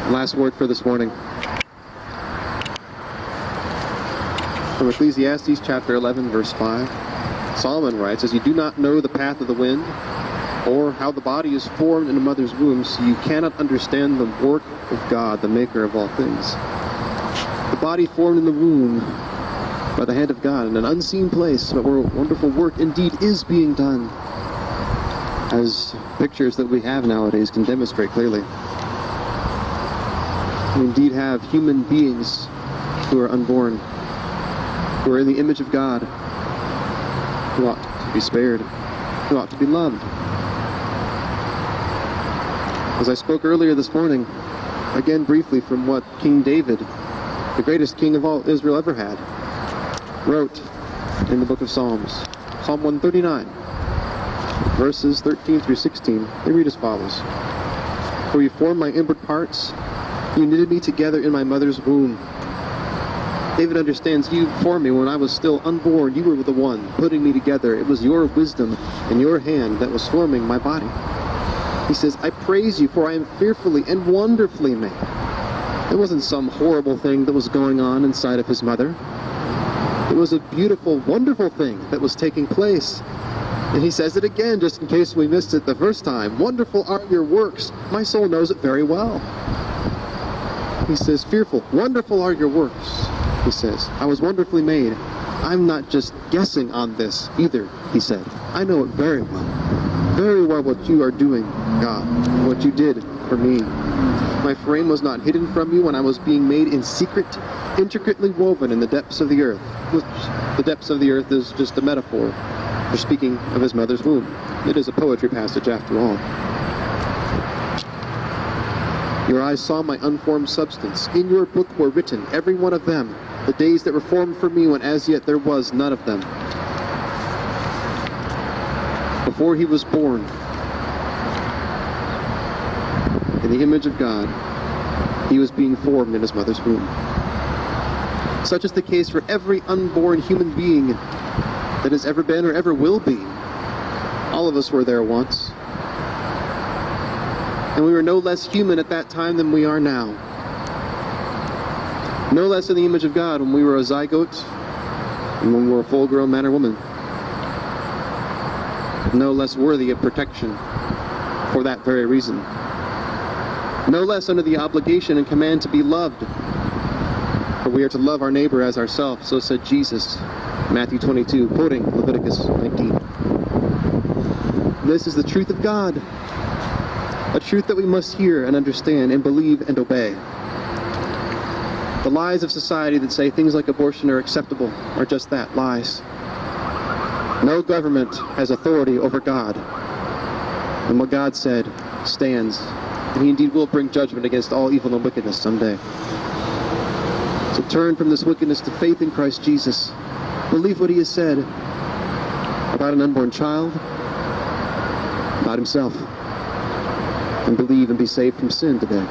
Last word for this morning. From Ecclesiastes chapter 11, verse 5. Solomon writes, "As you do not know the path of the wind, or how the body is formed in a mother's womb, so you cannot understand the work of God, the maker of all things." The body formed in the womb by the hand of God in an unseen place, but where wonderful work indeed is being done, as pictures that we have nowadays can demonstrate clearly. We indeed have human beings who are unborn, who are in the image of God, who ought to be spared, who ought to be loved. As I spoke earlier this morning, again briefly from what King David, the greatest king of all Israel ever had, wrote in the book of Psalms, Psalm 139, verses 13 through 16, they read as follows. "For you formed my inward parts, you knitted me together in my mother's womb." David understands, you formed me when I was still unborn. You were the one putting me together. It was your wisdom and your hand that was forming my body. He says, "I praise you, for I am fearfully and wonderfully made." It wasn't some horrible thing that was going on inside of his mother. It was a beautiful, wonderful thing that was taking place. And he says it again, just in case we missed it the first time. "Wonderful are your works. My soul knows it very well." He says, "Fearful, wonderful are your works." He says, "I was wonderfully made. I'm not just guessing on this either," he said. "I know it very well what you are doing, God, what you did for me. My frame was not hidden from you when I was being made in secret, intricately woven in the depths of the earth." Which, the depths of the earth is just a metaphor for speaking of his mother's womb. It is a poetry passage after all. "Your eyes saw my unformed substance. In your book were written, every one of them, the days that were formed for me when as yet there was none of them." Before he was born, in the image of God, he was being formed in his mother's womb. Such is the case for every unborn human being that has ever been or ever will be. All of us were there once. And we were no less human at that time than we are now. No less in the image of God when we were a zygote and when we were a full-grown man or woman. No less worthy of protection for that very reason. No less under the obligation and command to be loved. For we are to love our neighbor as ourselves, so said Jesus, Matthew 22, quoting Leviticus 19. This is the truth of God, a truth that we must hear and understand and believe and obey. The lies of society that say things like abortion are acceptable are just that, lies. No government has authority over God. And what God said stands. And he indeed will bring judgment against all evil and wickedness someday. So turn from this wickedness to faith in Christ Jesus. Believe what he has said about an unborn child, about himself. And believe and be saved from sin today.